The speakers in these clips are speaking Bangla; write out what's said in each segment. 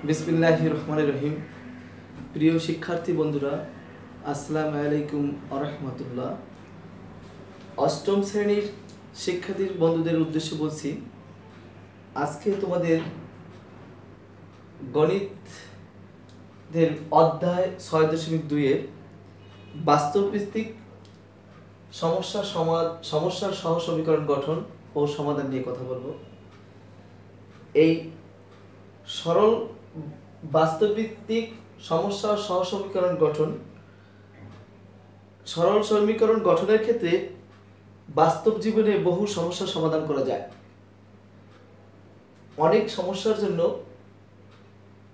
বিসমিল্লাহির রহমানির রহিম। প্রিয় শিক্ষার্থী বন্ধুরা, আসসালামু আলাইকুম ওয়া রাহমাতুল্লাহ। অষ্টম শ্রেণীর শিক্ষার্থী বন্ধুদের উদ্দেশ্যে বলছি, আজকে তোমাদের গণিতের অধ্যায় 6.2 এর বাস্তবভিত্তিক সমস্যার সহ সমীকরণ গঠন ও সমাধান নিয়ে কথা বলবো। এই সরল বাস্তবভিত্তিক সমস্যা সহ সমীকরণ গঠন, সরল সমীকরণ গঠনের ক্ষেত্রে বাস্তব জীবনে বহু সমস্যার সমাধান করা যায়। অনেক সমস্যার জন্য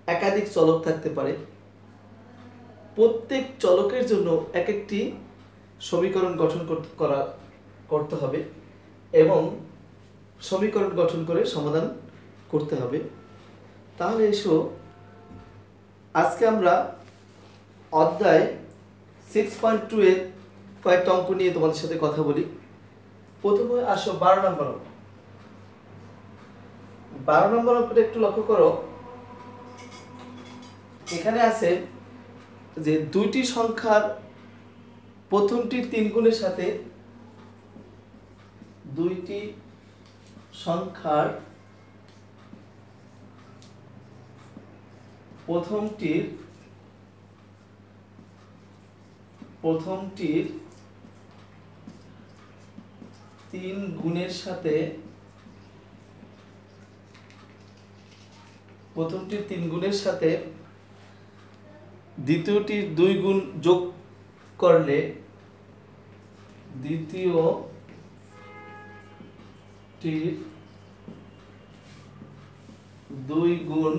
একাধিক চলক থাকতে পারে। প্রত্যেক চলকের জন্য এক একটি সমীকরণ গঠন করতে হবে এবং সমীকরণ গঠন করে সমাধান করতে হবে। তাহলে এসো আজকে আমরা অধ্যায় 6.2 এর কয়েকটা অঙ্ক নিয়ে তোমাদের সাথে কথা বলি। প্রথমে আসো 12 নম্বর অঙ্ক। 12 নম্বর অঙ্কটা একটু লক্ষ্য করো। এখানে আছে যে দুইটি সংখ্যার প্রথমটির 3 গুণের সাথে দুইটি সংখ্যার প্রথমটির 3 গুণের সাথে দ্বিতীয়টির 2 গুণ যোগ করলে দ্বিতীয়টির 2 গুণ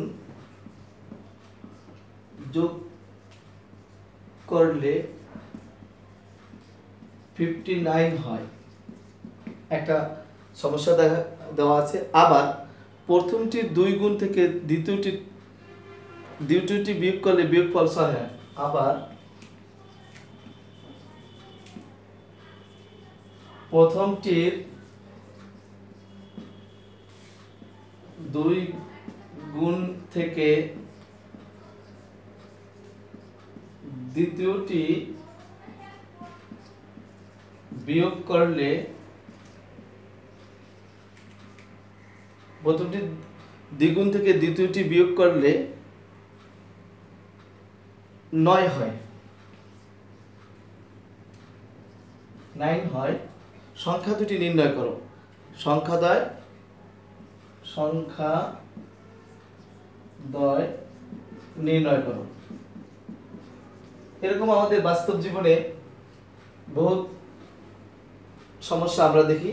যোগ করলে 59 হয়, একটা সমস্যা দেওয়া আছে। আবার প্রথমটির 2 গুণ থেকে দ্বিতীয়টি বিয়োগ করলে বিয়োগফল 6 হয়। আবার প্রথমটির 2 গুণ থেকে দ্বিতীয়টি বিয়োগ করলে প্রথমটি দ্বিগুণ থেকে দ্বিতীয়টি বিয়োগ করলে 9 হয়, 9 হয়। সংখ্যা দুটি নির্ণয় করো। সংখ্যাদ্বয় নির্ণয় করো। এরকম আমাদের বাস্তব জীবনে বহুত সমস্যা আমরা দেখি।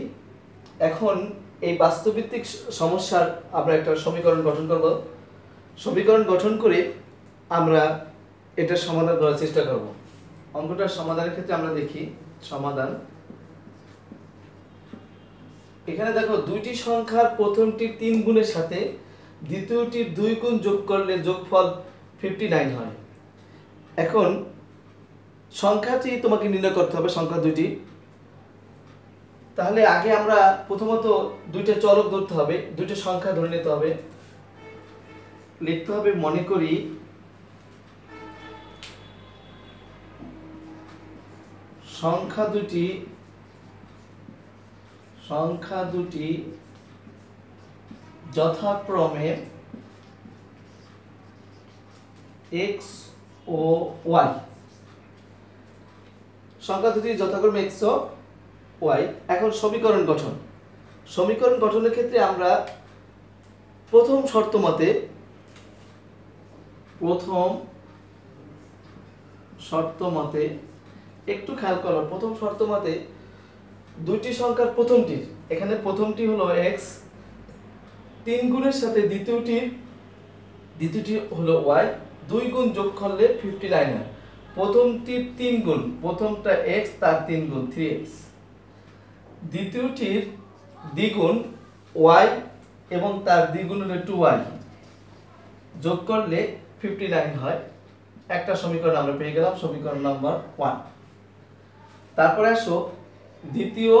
এখন এই বাস্তবভিত্তিক সমস্যার আমরা একটা সমীকরণ গঠন করব। সমীকরণ গঠন করে আমরা এটা সমাধান করার চেষ্টা করব। অঙ্কটার সমাধানের ক্ষেত্রে আমরা দেখি সমাধান। এখানে দেখো দুইটি সংখ্যার প্রথমটির 3 গুণের সাথে দ্বিতীয়টির 2 গুণ যোগ করলে যোগফল 59 হয়। এখন সংখ্যাটি তোমাকে নির্ণয় করতে হবে, সংখ্যা দুইটি। তাহলে আগে আমরা প্রথমত দুইটা চলক ধরতে হবে, দুইটা সংখ্যা ধরে নিতে হবে। লিখতে হবে, মনে করি সংখ্যা দুটি যথাক্রমে x ও y। সংখ্যা দুটি যথাক্রমে x ও y। এখন সমীকরণ গঠনের ক্ষেত্রে আমরা প্রথম শর্ত মতে একটু খেয়াল করো। প্রথম শর্ত মতে দুইটি সংখ্যার এখানে প্রথমটি হলো x, 3 গুণের সাথে দ্বিতীয়টি হলো y, 2 গুণ যোগ করলে 59 হয়। প্রথমটির 3 গুণ, প্রথমটা x, তার 3 গুণ 3x। দ্বিতীয়টির দ্বিগুণ y এবং তার দ্বিগুণ হলো 2y, যোগ করলে 59 হয়। একটা সমীকরণ আমরা পেয়ে গেলাম, সমীকরণ নাম্বার 1। তারপরে আসো দ্বিতীয়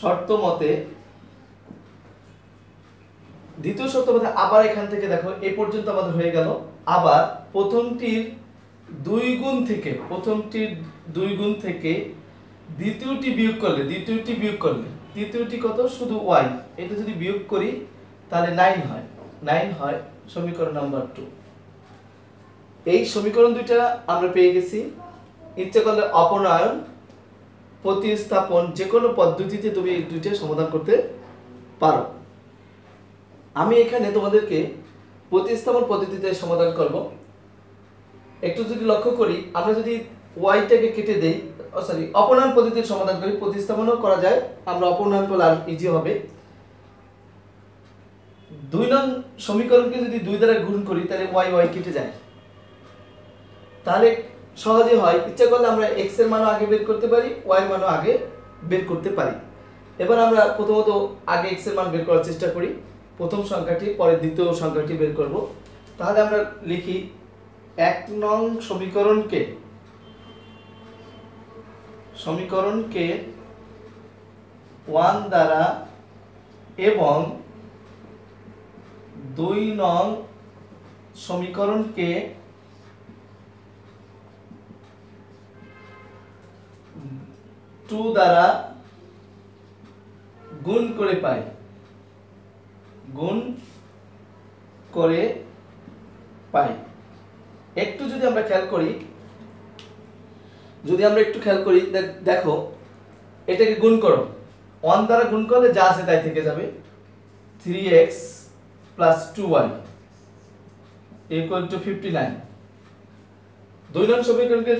শর্ত মতে দ্বিতীয় শর্ত মধ্যে আবার এখান থেকে দেখো এই পর্যন্ত আমাদের হয়ে গেল। আবার প্রথমটির 2 গুণ থেকে দ্বিতীয়টি বিয়োগ করলে দ্বিতীয়টি কত, শুধু y, এটা যদি বিয়োগ করি তাহলে 9 হয় সমীকরণ নাম্বার 2। এই সমীকরণ দুইটা আমরা পেয়ে গেছি। ইচ্ছে করলে অপনয়ন, প্রতিস্থাপন, যে কোনো পদ্ধতিতে তুমি এই দুইটা সমাধান করতে পারো। আমি এখানে তোমাদেরকে প্রতিস্থাপন পদ্ধতিতে সমাধান করব। একটু যদি লক্ষ্য করি, আমরা যদি ওয়াইটাকে কেটে দেই, অপনয়ন পদ্ধতির সমাধান করি, প্রতিস্থাপনও করা যায়, আমরা অপনয়ন করলে আর ইজি হবে। 2 নং সমীকরণকে যদি 2 দ্বারা গুণ করি তাহলে y কেটে যায়, তাহলে সহজে হয়। ইচ্ছা করলে আমরা x এর মানও আগে বের করতে পারি, y এর মানও আগে বের করতে পারি। এবার আমরা প্রথমত আগে x এর মান বের করার চেষ্টা করি, প্রথম সংখ্যাটি, পরে দ্বিতীয় সংখ্যাটি বের করব। তাহলে আমরা লিখি 1 নং সমীকরণকে 1 দ্বারা এবং 2 নং সমীকরণকে 2 দ্বারা গুণ করে পাই। একটু যদি আমরা খেয়াল করি, দেখো এটাকে গুণ করো, 1 দ্বারা গুণ করলে যা আছে তাই থেকে যাবে, 3x plus 2y equal to 59। 2 নং সমীকরণকে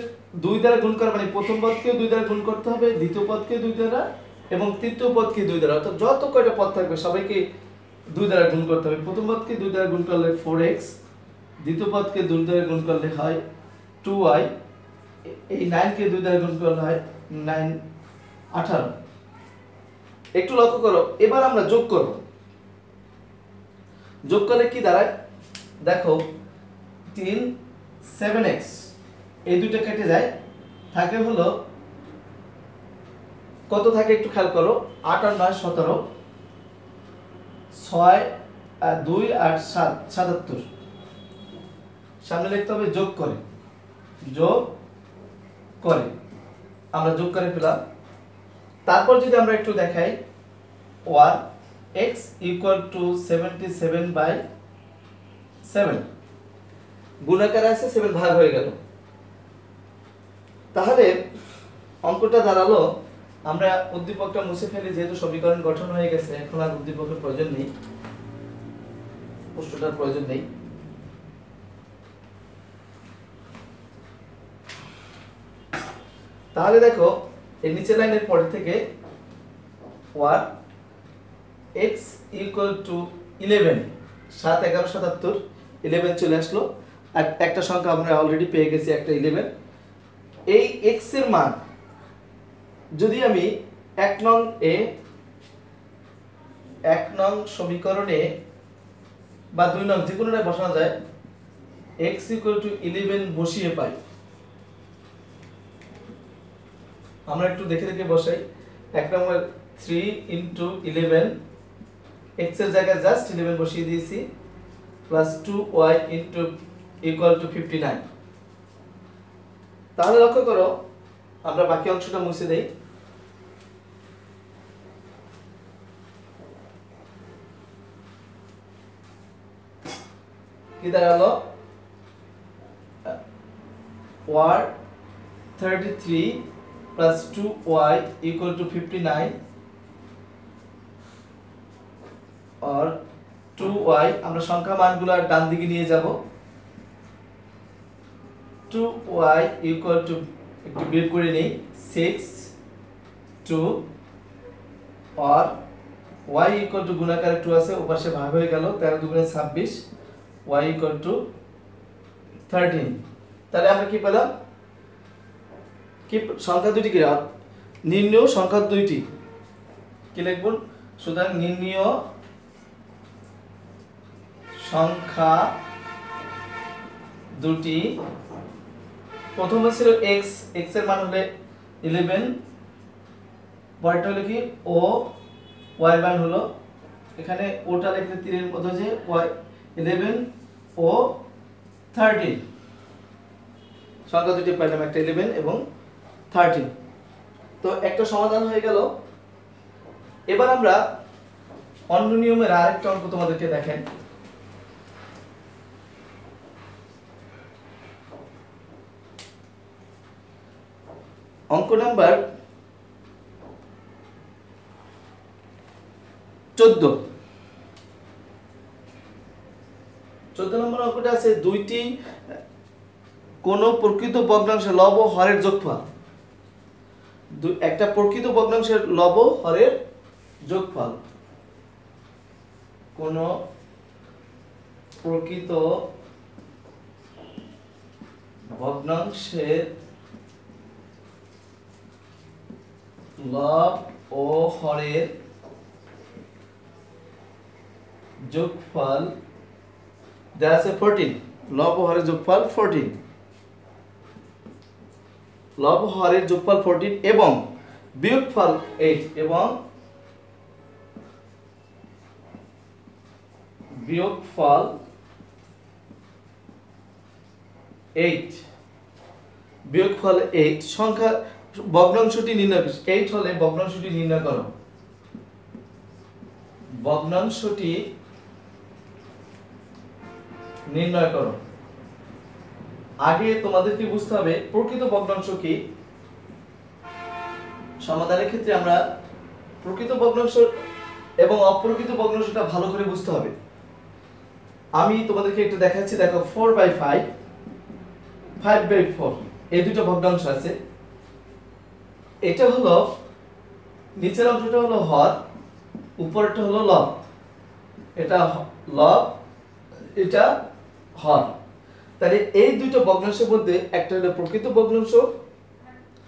2 দ্বারা গুণ করা মানে প্রথম পদকে 2 দ্বারা গুণ করতে হবে, দ্বিতীয় পদকে 2 দ্বারা এবং তৃতীয় পদকে 2 দ্বারা, অর্থাৎ যত কয়টা পদ থাকবে সবাইকে 2 দ্বারা গুণ করতে হবে। প্রথম পদকে 2 দ্বারা গুণ করলে 4x, দ্বিতীয় পদকে 2 দ্বারা গুণ করলে হয় 2y, এই 9 কে 2 দ্বারা গুণ করলে হয় 9 18। একটু লক্ষ্য করো, এবার আমরা যোগ করব। যোগ করলে কি দাঁড়ায় দেখো, 3 7x, এই দুটো কেটে যায়, থাকে হলো কত থাকে একটু খেয়াল করো, 8 আর 9 17, 6 আর 2 আর 7 77। সামনে লিখতে হবে যোগ করে আমরা যোগ করে পেলাম। তারপর যদি আমরা একটু দেখাই, 1x equal to 77/7, গুণাকারে আছে 7 ভাগ হয়ে গেল। তাহলে অঙ্কটা দাঁড়ালো, আমরা উদ্দীপকটা মুছে ফেলি, যেহেতু সমীকরণ গঠন হয়ে গেছে, এখন আর উদ্দীপকের প্রয়োজন নেই, প্রশ্নটার প্রয়োজন নেই। তাহলে দেখো এই নিচের লাইনের পরে থেকে 1x equal to 11, 7 11 77, 11 চলে আসলো। আর একটা সংখ্যা আমরা অলরেডি পেয়ে গেছি, একটা 11। এই x এর মান যদি আমি 1 নং সমীকরণে বা 2 নং যে কোনোটায় বসানো যায়, x equal to 11 বসিয়ে পাই। আমরা একটু দেখে বসাই। 1 নম্বর 3 into 11, x এর জায়গায় জাস্ট 11 বসিয়ে দিয়েছি, plus 2y into equal to 59। তাহলে লক্ষ্য করো, আমরা বাকি অংশটা মুছে দেই। কি দাঁড়ালো, 33 plus 2y equal to 59, और 2y আমরা সংখ্যা মানগুলো ডান দিকে নিয়ে যাব। 2y equal to, একটু বের করে নেই, 6 2, और y equal to গুণাকারে 2 আছে, ওপাশে ভাগ হয়ে গেল, 13 2 26, y equal to 13। তাহলে আমরা কি পেলাম, কি সংখ্যা দুটি কি নির্ণয় সংখ্যা দুইটি কি লিখব, সুতরাং নির্ণয় সংখ্যা দুটি, প্রথমে ছিল x, x এর মান হলো 11, পরেরটা হলো কি ও, y এর মান হলো এখানে ওটা লিখলে 3 এর মধ্যে যে y 11 ও 13 সংখ্যা দুটি পাইলাম, একটা 11 এবং 13। তো একটা সমাধান হয়ে গেল। এবার আমরা অন্য নিয়মের আরেকটা অঙ্ক তোমাদেরকে দেখেন। অঙ্ক নাম্বার 14 নম্বর অঙ্কটা আছে দুইটি কোন প্রকৃত ভগ্নাংশের লব ও হরের যোগফল। একটা প্রকৃত ভগ্নাংশের লব হরের যোগফল, কোন প্রকৃত ভগ্নাংশের লব ও হরের যোগফল দেয়া আছে 14। লব ও হরের যোগফল 14, লব ও হরের যোগফল 14 এবং বিয়োগফল 8 এবং বিয়োগফল 8 সংখ্যা ভগ্নাংশটি নির্ণয় করো। 8 হলে ভগ্নাংশটি নির্ণয় করো। ভগ্নাংশটি নির্ণয় করো। আগে তোমাদেরকে বুঝতে হবে প্রকৃত ভগ্নাংশ কি। সমাধানের ক্ষেত্রে আমরা প্রকৃত ভগ্নাংশ এবং অপ্রকৃত ভগ্নাংশটা ভালো করে বুঝতে হবে। আমি তোমাদেরকে একটু দেখাচ্ছি, দেখো 4/5, 5/4 এই দুটো ভগ্নাংশ আছে। এটা হলো নিচের অংশটা হলো হর, উপরেরটা হলো লব। এটা লব, এটা হর। তাহলে এই দুটো ভগ্নাংশের মধ্যে একটা হলো প্রকৃত ভগ্নাংশ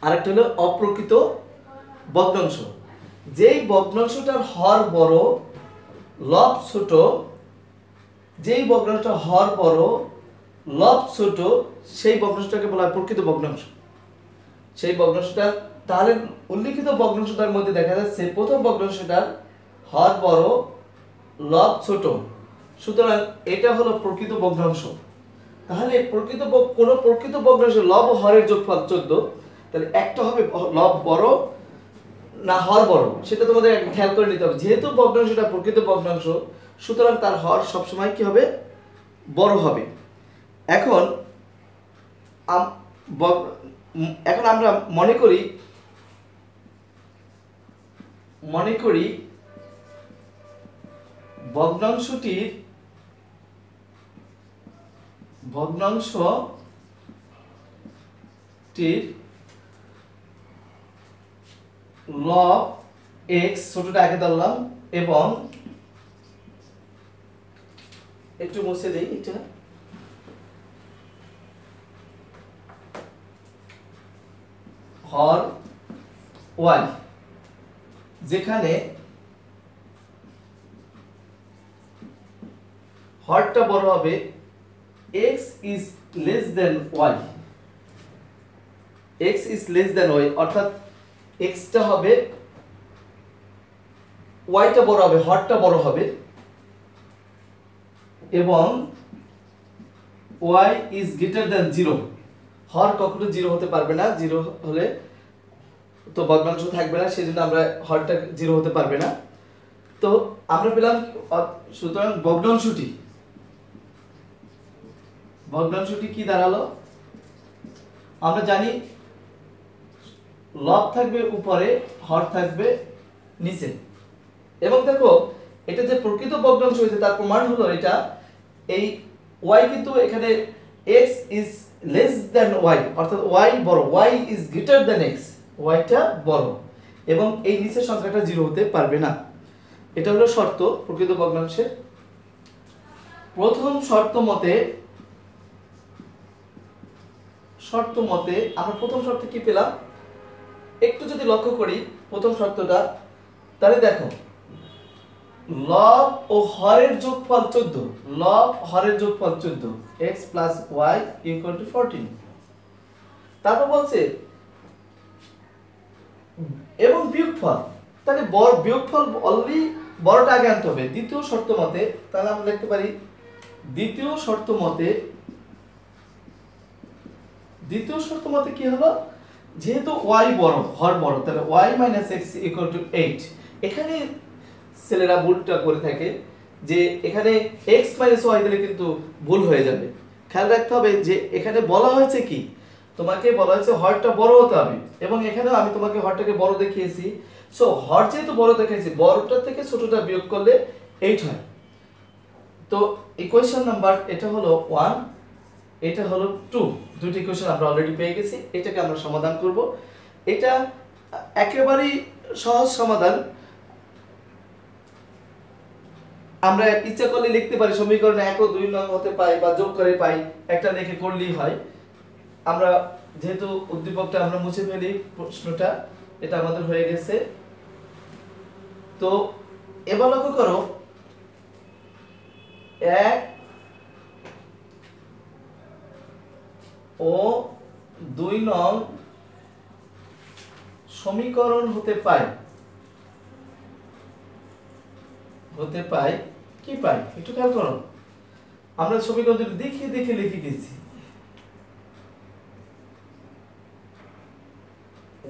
আর একটা হলো অপ্রকৃত ভগ্নাংশ। যেই ভগ্নাংশটার হর বড় লব ছোট, যেই ভগ্নাংশটা হর বড় লব ছোট, সেই ভগ্নাংশটাকে বলা হয় প্রকৃত ভগ্নাংশ। সেই ভগ্নাংশটা তাহলে উল্লিখিত ভগ্নাংশটার মধ্যে দেখা যাচ্ছে প্রথম ভগ্নাংশটার হর বড় লব ছোট, সুতরাং এটা হলো প্রকৃত ভগ্নাংশ। তাহলে কোন প্রকৃত ভগ্নাংশের লব ও হরের যোগফল 14, তাহলে একটা হবে লব বড় না হর বড়, সেটা তোমাদের খেয়াল করে নিতে হবে। যেহেতু ভগ্নাংশটা প্রকৃত ভগ্নাংশ, সুতরাং তার হর সবসময় কি হবে, বড় হবে। এখন আমরা মনে করি ভগ্নাংশটির লব x ছোটটা আগে ধরলাম এবং একটু মুছে দেই এটা, হর y, যেখানে হরটা বড় হবে x is less than y, x is less than y, অর্থাৎ x টা হবে y টা বড় হবে, হরটা বড় হবে এবং y is greater than 0, হর কখনো 0 হতে পারবে না। 0 হলে তো ভগ্নাংশ থাকবে না, সেজন্য আমরা হরটা 0 হতে পারবে না। তো আমরা পেলাম, সুতরাং ভগ্নাংশটি কি দাঁড়ালো, আমরা জানি লব থাকবে উপরে, হর থাকবে নিচে। এবং দেখো এটা যে প্রকৃত ভগ্নাংশ হয়েছে তার প্রমাণ হলো এটা, এই y কিন্তু এখানে x is less than y, অর্থাৎ y বড়, y is greater than x, y টা বড় এবং এই নিচের সংখ্যাটা 0 হতে পারবে না। এটা হলো শর্ত প্রকৃত ভগ্নাংশের। প্রথম শর্ত মতে আমরা প্রথম শর্তে কি পেলাম একটু যদি লক্ষ্য করি, প্রথম শর্তটা, তাহলে দেখো লব ও হরের যোগফল 14, লব হরের যোগফল 14, x plus y equal to 14। তারপর বলছে এবং বিয়োগফল, তাহলে বিয়োগফল অনলি বড়টা আগে আনতে হবে দ্বিতীয় শর্ত মতে। তাহলে আমরা লিখতে পারি দ্বিতীয় শর্ত মতে কি হলো, যেহেতু y বড়, হর বড়, তাহলে y - x = 8। এখানে ছেলেরা ভুলটা করে থাকে যে এখানে x - y দিলে কিন্তু ভুল হয়ে যাবে। খেয়াল রাখতে হবে যে এখানে বলা হয়েছে কি, তোমাকে বলা হয়েছে হরটা বড় হতে হবে, এবং এখানেও আমি তোমাকে হরটাকে বড় দেখিয়েছি। সো হর যেহেতু বড় দেখাইছি, বড়টা থেকে ছোটটা বিয়োগ করলে 8 হয়। তো ইকুয়েশন নাম্বার এটা হলো 1, এটা হলো 2, দুটি ইকুয়েশন আমরা অলরেডি পেয়ে গেছি। এটাকে আমরা সমাধান করব। এটা একেবারেই সহজ সমাধান। আমরা ইচ্ছা করলে লিখতে পারি সমীকরণে 1 ও 2 নং হতে পাই বা যোগ করে পাই, একটা দেখে করলেই হয়। আমরা যেহেতু উদ্দীপকটা আমরা মুছে ফেলি প্রশ্নটা, এটা আমাদের হয়ে গেছে। তো এবার লক্ষ্য করো 1 ও 2 নং সমীকরণ হতে পায় কি পাই, একটু খেয়াল করো। আমরা সমীকরণ দেখে লিখে গেছি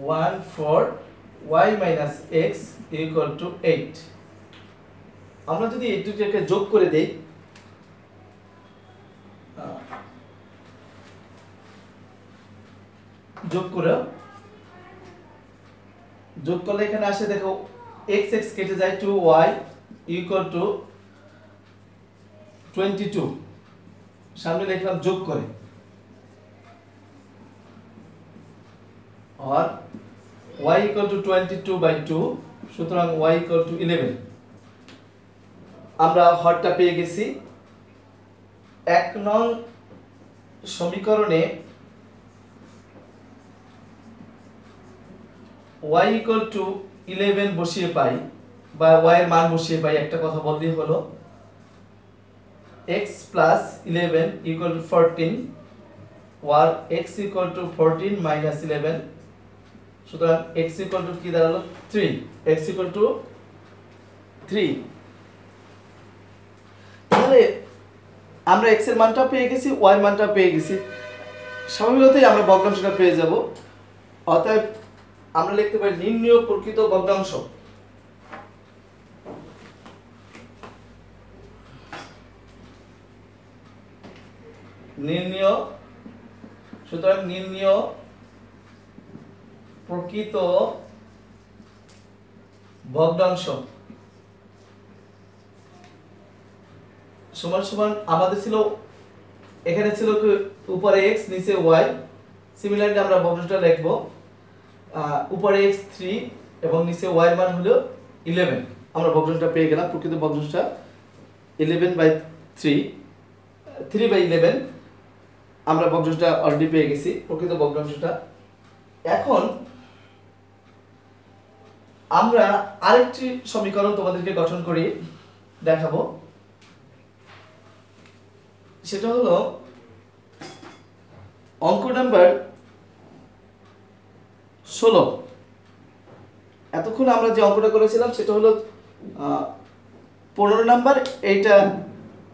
1/4 y - x = 8। আমরা যদি এই দুটোকে যোগ করে দেই, যোগ করলে এখানে আসে দেখো x কেটে যায়, 2y = 22। সামনে লিখলাম যোগ করে, আর y = 22/2, সুতরাং y = 11। আমরা হরটা পেয়ে গেছি। 1 নং সমীকরণে y = 11 বসিয়ে পাই, বা y এর মান বসিয়ে পাই, একটা কথা বললেই হলো x + 11 = 14, or x = 14 - 11। সুতরাং x = কি দাঁড়ালো 3, x = 3। তাহলে আমরা x এর মানটা পেয়ে গেছি, y এর মানটা পেয়ে গেছি, স্বাভাবিকতই আমরা ভগ্নাংশটা পেয়ে যাব। অতএব আমরা লিখতে পারি নির্ণয় প্রকৃত ভগ্নাংশ। সুতরাং নির্ণয় প্রকৃত ভগ্নাংশ সমান সমান আমাদের ছিল, এখানে ছিল উপরে x নিচে y। সিমিলারলি আমরা ভগ্নাংশটা লিখব, উপরে x 3 এবং নিচে y এর মান হলো 11। আমরা ভগ্নাংশটা পেয়ে গেলাম, প্রকৃত ভগ্নাংশটা 11/3, 3/11। আমরা ভগ্নাংশটা অলরেডি পেয়ে গেছি, প্রকৃত ভগ্নাংশটা। এখন আমরা আরেকটি সমীকরণ তোমাদেরকে গঠন করে দেখাবো। সেটা হলো অঙ্ক নাম্বার 16। এতক্ষণ আমরা যে অঙ্কটা করেছিলাম সেটা হলো 15 নাম্বার, এইটা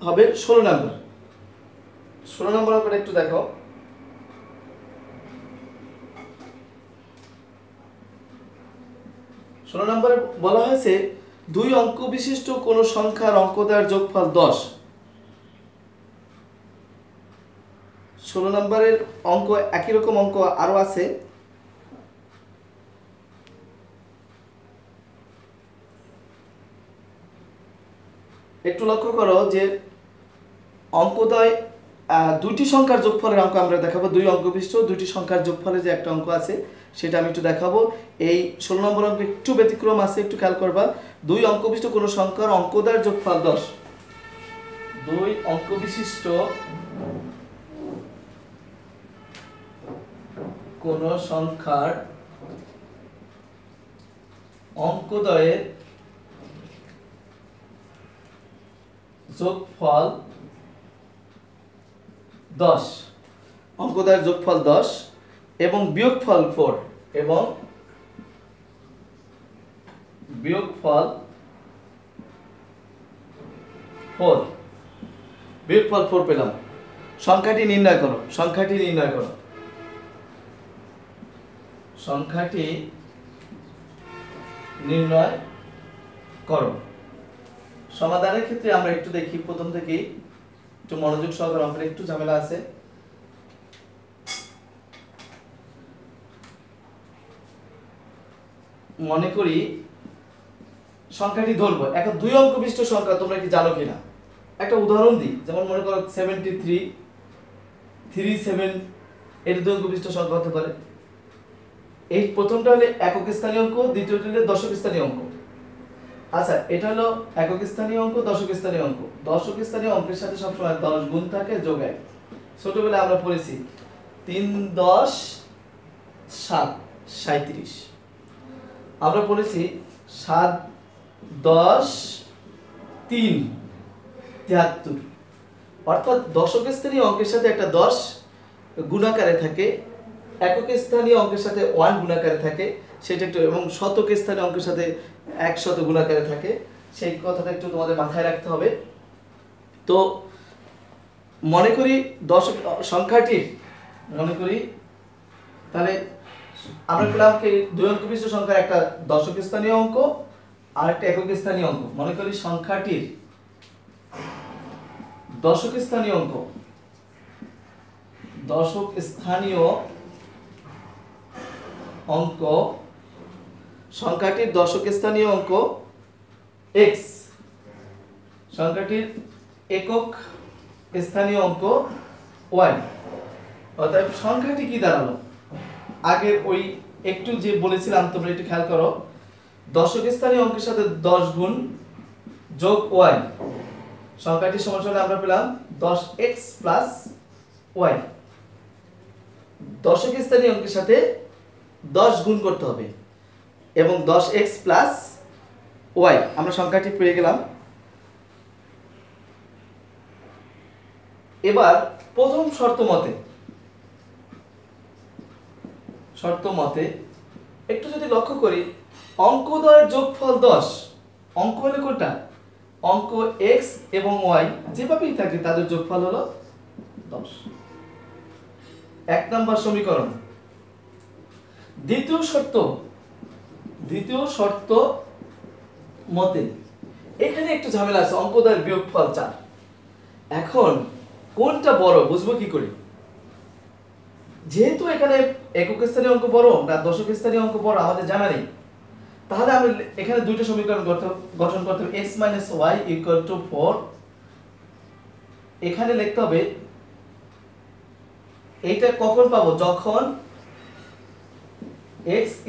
হবে 16 নাম্বার। 16 নাম্বার অঙ্কটা একটু দেখো। 16 নম্বরে বলা হয়েছে 2 অঙ্ক বিশিষ্ট কোন সংখ্যার অঙ্কদার যোগফল 10। 16 নম্বরের অঙ্ক একই রকম অঙ্ক আরো আছে। একটু লক্ষ্য করো যে অঙ্কদ্বয় দুটি সংখ্যার যোগফলের অঙ্ক আমরা দেখাবো। 2 অঙ্ক বিশিষ্ট দুটি সংখ্যার যোগফলে যে একটা অঙ্ক আছে সেটা আমি একটু দেখাবো। এই 16 নম্বর অঙ্ক একটু ব্যতিক্রম আছে, একটু খেয়াল করবা। 2 অঙ্ক বিশিষ্ট কোন সংখ্যার অঙ্কদার যোগফল 10। 2 অঙ্ক বিশিষ্ট কোন সংখ্যার অঙ্কদ্বয়ের যোগফল 10, অঙ্কদ্বয়ের যোগফল 10 এবং বিয়োগফল 4 এবং বিয়োগফল 4 বিয়োগফল 4 পেলাম। সংখ্যাটি নির্ণয় করো, সংখ্যাটি নির্ণয় করো, সংখ্যাটি নির্ণয় করো। সমাধানের ক্ষেত্রে আমরা একটু দেখি, প্রথম থেকেই একটু মনোযোগ সহকারে, অঙ্কের একটু ঝামেলা আছে। মনে করি সংখ্যাটি ধরবো, এখন 2 অঙ্ক বিশিষ্ট সংখ্যা, তোমরা কি জানো কিনা? একটা উদাহরণ দিই, যেমন মনে করো 73, 37, এর 2 অঙ্ক বিশিষ্ট সংখ্যা হতে পারে। এই প্রথমটা হলো একক স্থানীয় অঙ্ক, দ্বিতীয়টা হলো দশক স্থানীয় অঙ্ক। আচ্ছা, এটা হলো একক স্থানীয় অঙ্ক, দশক স্থানীয় অঙ্ক। দশক স্থানীয় অঙ্কের সাথে সবসময় 10 গুণ থাকে, যোগ 1। ছোটবেলায় আমরা পড়েছি 3 10 7 37। আমরা পড়েছি 7 10 3 73। অর্থাৎ দশক স্থানীয় অঙ্কের সাথে একটা 10 গুণাকারে থাকে, একক স্থানীয় অঙ্কের সাথে 1 গুণাকারে থাকে, সেটা একটু, এবং শতক স্থানীয় অঙ্কের সাথে 100 গুণাকারে থাকে, সেই কথাটা একটু তোমাদের মাথায় রাখতে হবে। তো মনে করি দশক সংখ্যাটির, মনে করি তাহলে আমরা পেলাম কি 2 অঙ্ক বিশিষ্ট সংখ্যার একটা দশক স্থানীয় অঙ্ক আর একটা একক স্থানীয় অঙ্ক। মনে করি সংখ্যাটির দশক স্থানীয় অঙ্ক, দশক স্থানীয় অঙ্ক, সংখ্যাটির দশক স্থানীয় অঙ্ক x, সংখ্যাটির একক স্থানীয় অঙ্ক y। অর্থাৎ সংখ্যাটি কি দাঁড়ালো? আগে ওই একটু যে বলেছিলাম, তোমরা একটু খেয়াল করো, দশক স্থানীয় অঙ্কের সাথে 10 গুণ যোগ y, সংখ্যাটি সমান আমরা পেলাম 10x প্লাস y। দশক স্থানীয় অঙ্কের সাথে 10 গুণ করতে হবে এবং 10x প্লাস y, আমরা সংখ্যাটি পেয়ে গেলাম। এবার প্রথম শর্ত মতে একটু যদি লক্ষ্য করি, অঙ্কদ্বয়ের যোগফল 10, অঙ্ক হলো কোনটা? অঙ্ক x এবং y যেভাবেই থাকে তাদের যোগফল হলো 10। 1 নম্বর সমীকরণ। দ্বিতীয় শর্ত মতে এখানে একটু ঝামেলা আছে, অঙ্কদ্বয়ের বিয়োগফল 4। এখন কোনটা বড় বুঝবো কি করে? যেহেতু এখানে একক স্থানীয় অঙ্ক বড় না দশক স্থানীয় অঙ্ক বড় আমাদের জানা নেই, তাহলে আমরা এখানে দুইটা সমীকরণ গঠন করতে হবে। x - y = 4, এখানে লিখতে হবে, এইটা কখন পাবো? যখন x >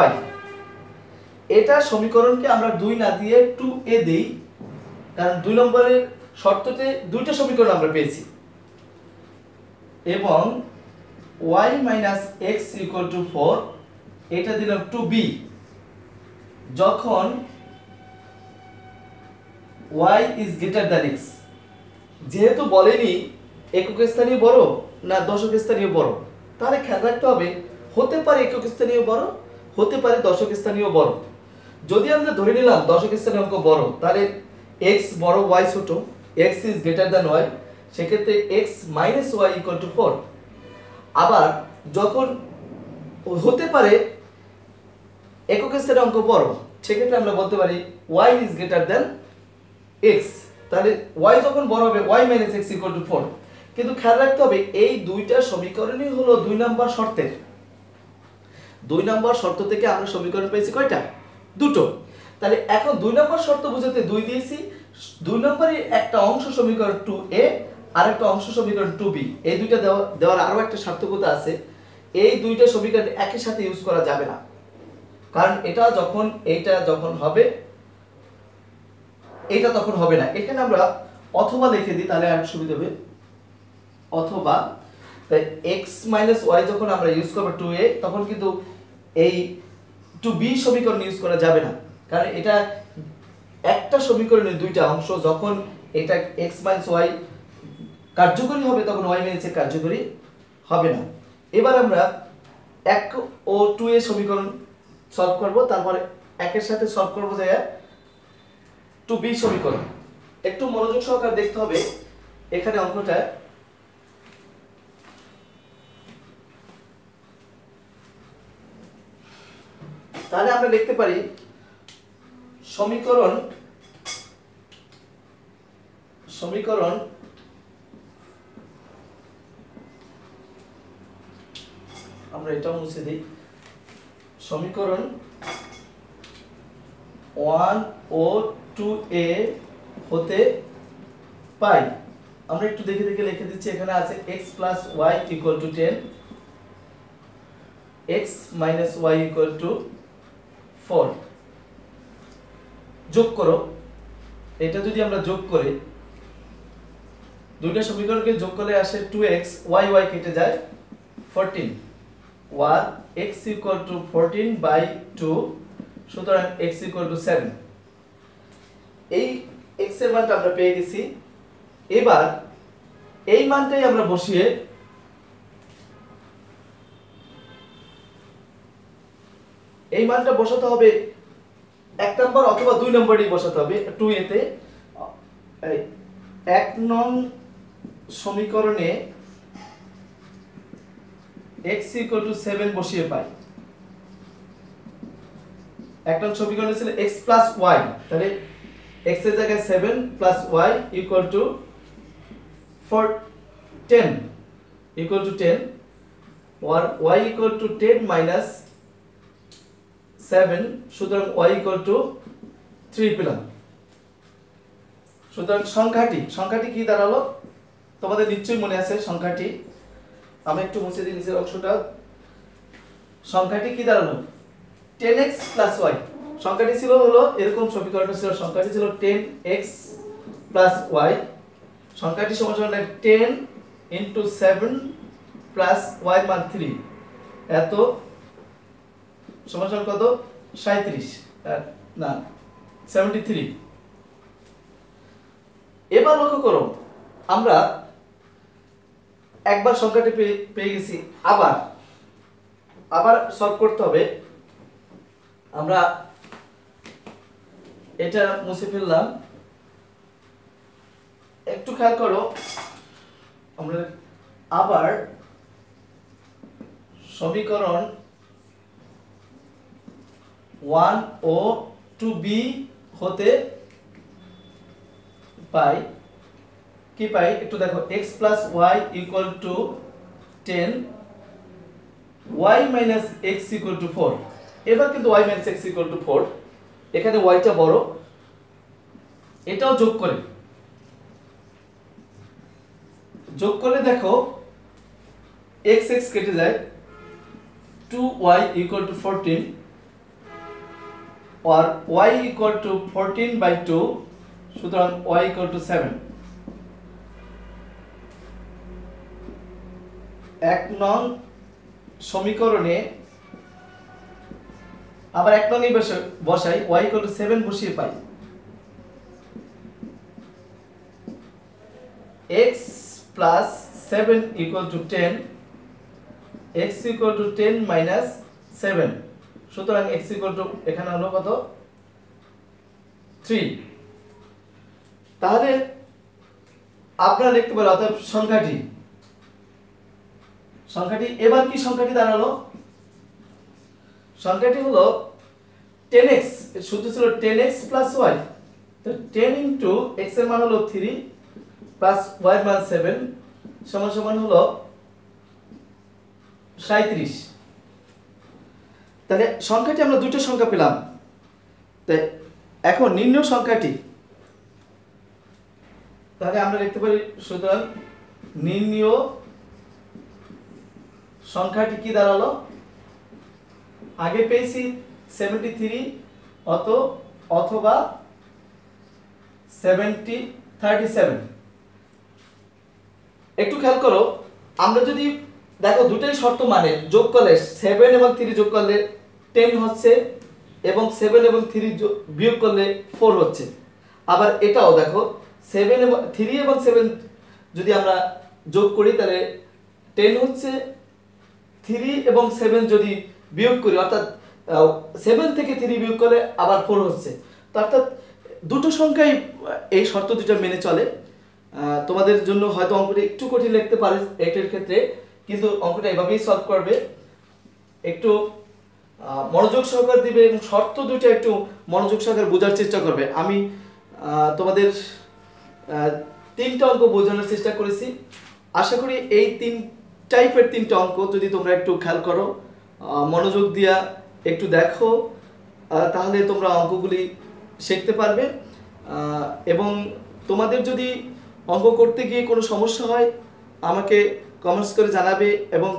y। এটা সমীকরণকে আমরা 2 না দিয়ে 2a দেই, কারণ 2 নম্বরের শর্ততে দুইটা সমীকরণ আমরা পেয়েছি। এবং y - x = 4, এটা দিলাম 2b, যখন y > x। যেহেতু বলেনি একক স্থানীয় বড় না দশক স্থানীয় বড়, তাহলে খেয়াল রাখতে হবে, হতে পারে একক স্থানীয় বড়, হতে পারে দশক স্থানীয় বড়। যদি আমরা ধরে নিলাম দশক স্থানীয় অঙ্ক বড়, তাহলে x বড় y ছোট, x > y, সেক্ষেত্রে x - y = 4। আবার যখন হতে পারে একক স্থানীয় অঙ্ক বড়, সেক্ষেত্রে আমরা বলতে পারি y > x, তাহলে y যখন বড় হবে y - x = 4। কিন্তু খেয়াল রাখতে হবে, এই দুইটা সমীকরণই হলো 2 নম্বর শর্তের। 2 নম্বর শর্ত থেকে আমরা সমীকরণ পেয়েছি কয়টা? দুটো। তাহলে এখন 2 নম্বর শর্ত বোঝাতে 2 দিয়েছি, 2 নম্বরের একটা অংশ সমীকরণ 2a আর একটা অংশ সমীকরণ 2b। এই দুইটা দেওয়ার আরো একটা সার্থকতা আছে, এই দুইটা সমীকরণ একই সাথে ইউজ করা যাবে না, কারণ এইটা যখন হবে এটা তখন হবে না। এখানে আমরা অথবা লিখে দিই, তাহলে আর সুবিধা হবে। অথবা তাই x - y যখন আমরা ইউজ করব 2a, তখন কিন্তু এই 2b সমীকরণ ইউজ করা যাবে না, কারণ এটা একটা সমীকরণের দুইটা অংশ। যখন এটা x - y কার্যকরী হবে, তখন y - x কার্যকরী হবে না। এবার আমরা 1 ও 2 এর সমীকরণ সলভ করব, তারপরে 1 এর সাথে সলভ করব যে 2b সমীকরণ। একটু মনোযোগ সহকারে দেখতে হবে এখানে অঙ্কটা। তাহলে আমরা লিখতে পারি সমীকরণ আমরা এটাও মুছে দিই। সমীকরণ 1 ও 2a হতে পাই। আমরা একটু দেখে দেখে লিখে দিচ্ছি। এখানে আছে x plus y equal to 10, x minus y equal to 4। যোগ করো। এটা যদি আমরা যোগ করি, দুইটা সমীকরণকে যোগ করলে আসে 2x, y y কেটে যায় 14, or x equal to 14 by 2, সুতরাং x equal to 7। এই x এর মানটা আমরা পেয়ে গেছি। এবার এই মানটাই আমরা বসিয়ে এই মানটা বসাতে হবে 1 নম্বর অথবা 2 নম্বরেই বসাতে হবে 2a তে। 1 নং সমীকরণে x equal to 7 বসিয়ে পাই। 1 নং সমীকরণে ছিল x plus y, তাহলে x এর জায়গায় 7 plus y equal to 10 equal to 10, or y equal to 10 minus 7, সুতরাং y equal to 3 পেলাম। সুতরাং সংখ্যাটি কি দাঁড়ালো তোমাদের নিশ্চয়ই মনে আছে সংখ্যাটি। আমি একটু মুছে দিই নিচের অংশটা। সংখ্যাটি কি দাঁড়ালো 10x plus y। সংখ্যাটি ছিল হলো এরকম, সমীকরণটা ছিল, সংখ্যাটি ছিল 10x plus y। সংখ্যাটি সমান সমান 10 into 7 plus y মান 3, এত সমান সমান কত 37 না 73। এবার লক্ষ্য করো, আমরা একবার সংখ্যাটি পেয়ে গেছি, আবার সলভ করতে হবে। আমরা এটা মুছে ফেললাম। একটু খেয়াল করো, আমরা আবার সমীকরণ 1 ও 2b হতে পাই। কি পাই একটু দেখো, x plus y equal to 10, y minus x equal to 4। এবার কিন্তু y minus x equal to 4, এখানে y টা বড়, এটাও যোগ করলে দেখো x x কেটে যায়, 2y equal to 14, or y equal to 14 by 2, সুতরাং y equal to 7। 1 নং সমীকরণে আবার 1 নং বসাই, y equal to 7 বসিয়ে পাই। x plus 7 equal to 10, x equal to 10 minus 7, সুতরাং x equal to এখানে হলো কত 3। তাহলে আপনারা লিখতে পারেন অর্থাৎ সংখ্যাটি এবার কি সংখ্যাটি দাঁড়ালো, সংখ্যাটি হলো 10x, সূত্র ছিল 10x plus y, তো 10 into x এর মান হলো 3 plus y এর মান 7 সমান সমান হলো 37। তাহলে সংখ্যাটি আমরা দুটো সংখ্যা পেলাম। তাই এখন নির্ণয় সংখ্যাটি, তাহলে আমরা লিখতে পারি, সুতরাং নির্ণয় সংখ্যাটি কি দাঁড়ালো, আগে পেয়েছি 73 অথবা 37। একটু খেয়াল করো, আমরা যদি দেখো দুটোই শর্ত মানে যোগ করলে 7 এবং 3 যোগ করলে 10 হচ্ছে, এবং 7 এবং 3 বিয়োগ করলে 4 হচ্ছে। আবার এটাও দেখো 7 এবং 3 এবং 7 যদি আমরা যোগ করি তাহলে 10 হচ্ছে, 3 এবং 7 যদি বিয়োগ করি অর্থাৎ 7 থেকে 3 বিয়োগ করলে আবার 4 হচ্ছে। তো অর্থাৎ দুটো সংখ্যাই এই শর্ত দুটো মেনে চলে। তোমাদের জন্য হয়তো অঙ্কটা একটু কঠিন লাগতে পারে এটার ক্ষেত্রে, কিন্তু অঙ্কটা এভাবেই সলভ করবে, একটু মনোযোগ সহকারে দিবে এবং শর্ত দুটো একটু মনোযোগ সহকারে বোঝার চেষ্টা করবে। আমি তোমাদের 3টা অঙ্ক বোঝানোর চেষ্টা করেছি। আশা করি এই 3টা অঙ্ক যদি তোমরা একটু খেয়াল করো, মনোযোগ দিয়া একটু দেখো, তাহলে তোমরা অঙ্কগুলি শিখতে পারবে। এবং তোমাদের যদি অঙ্ক করতে গিয়ে কোনো সমস্যা হয় আমাকে কমেন্টস করে জানাবে, এবং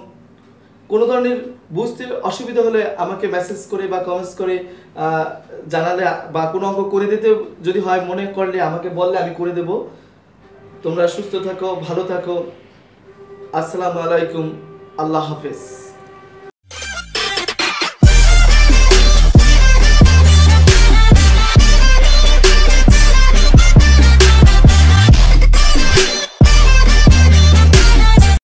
কোনো ধরনের বুঝতে অসুবিধা হলে আমাকে মেসেজ করে বা কমেন্টস করে জানালে, বা কোনো অঙ্ক করে দিতে যদি হয় মনে করলে আমাকে বললে আমি করে দেব। তোমরা সুস্থ থাকো, ভালো থাকো। আসসালামু আলাইকুম, আল্লাহ হাফেজ।